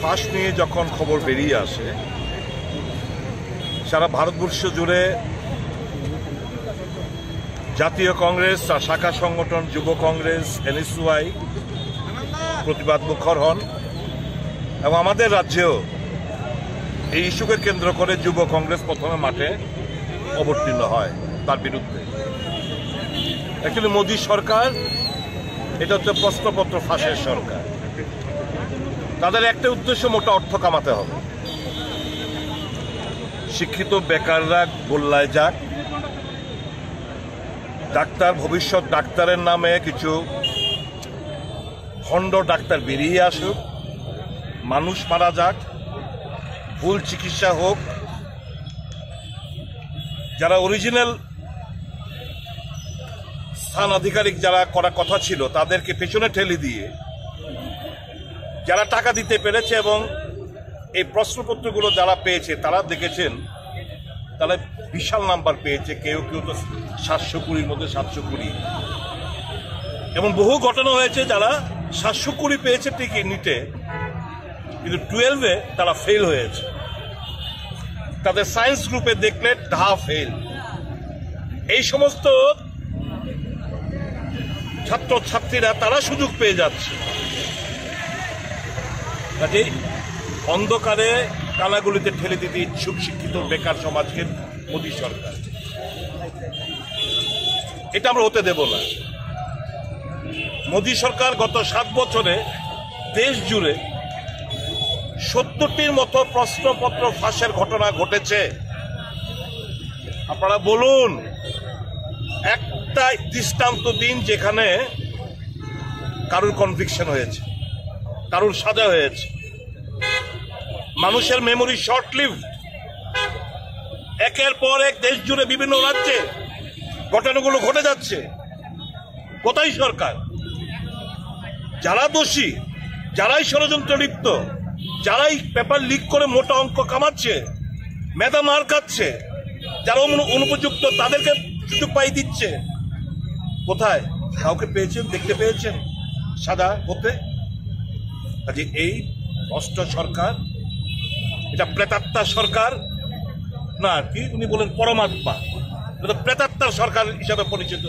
ফাঁস নিয়ে যখন খবর বেরিয়ে আসে, সারা ভারতবর্ষ জুড়ে জাতীয় কংগ্রেস আর শাখা সংগঠন যুব কংগ্রেস এনএসইউআই প্রতিবাদ মুখর হন এবং আমাদের রাজ্যেও এই ইস্যুকে কেন্দ্র করে যুব কংগ্রেস প্রথমে মাঠে অবতীর্ণ হয় তার বিরুদ্ধে। অ্যাকচুয়ালি মোদী সরকার এটা হচ্ছে প্রশ্নপত্র ফাঁসের সরকার। তাদের একটা উদ্দেশ্য, মোটা অর্থ কামাতে হবে। শিক্ষিত বেকাররা গোল্লায় যাক, ডাক্তার ভবিষ্যৎ ডাক্তারের নামে কিছু ভণ্ড ডাক্তার বেরিয়ে আসুক, মানুষ মারা যাক, ভুল চিকিৎসা হোক, যারা অরিজিনাল স্থান আধিকারিক যারা করার কথা ছিল তাদেরকে পেছনে ঠেলে দিয়ে যারা টাকা দিতে পেরেছে এবং এই প্রশ্নপত্রগুলো যারা পেয়েছে তারা দেখেছেন তারা বিশাল নাম্বার পেয়েছে, কেউ কেউ তো 720 মধ্যে 720, এবং বহু ঘটনা হয়েছে যারা 720 পেয়েছে ঠিকই নিটে, কিন্তু 12-এ তারা ফেল হয়েছে। তাদের সায়েন্স গ্রুপে দেখলে ফেল। এই সমস্ত ছাত্রছাত্রীরা তারা সুযোগ পেয়ে যাচ্ছে। কাজেই অন্ধকারে কানাগুলিতে ঠেলে দিতে ইচ্ছুক শিক্ষিত বেকার সমাজকে মোদী সরকার, এটা আমরা হতে দেব না। মোদী সরকার গত 7 বছরে দেশ জুড়ে 70টির মতো প্রশ্নপত্র ফাঁসের ঘটনা ঘটেছে। আপনারা বলুন, একটা দৃষ্টান্ত দিন যেখানে কারুর কনভিকশন হয়েছে, কারুর সাজা হয়েছে। মানুষের মেমোরি শর্ট লিভড। একের পর এক দেশ জুড়ে বিভিন্ন রাজ্যে ঘটনাগুলো ঘটে যাচ্ছে। কোথায় সরকার? যারা দোষী, যারাই ষড়যন্ত্র লিপ্ত, যারাই পেপার লিক করে মোটা অঙ্ক কামাচ্ছে, মেধা মার খাচ্ছে, যারা অনুপযুক্ত তাদেরকে সুযোগ পাই দিচ্ছে, কোথায়? কাউকে পেয়েছেন, দেখতে পেয়েছেন সাদা হতে? কাজে এই ভ্রষ্ট সরকার, এটা প্রেতাত্মার সরকার না, কি উনি বলেন পরমাত্মা, এটা প্রেতাত্মার সরকার হিসাবে পরিচিত।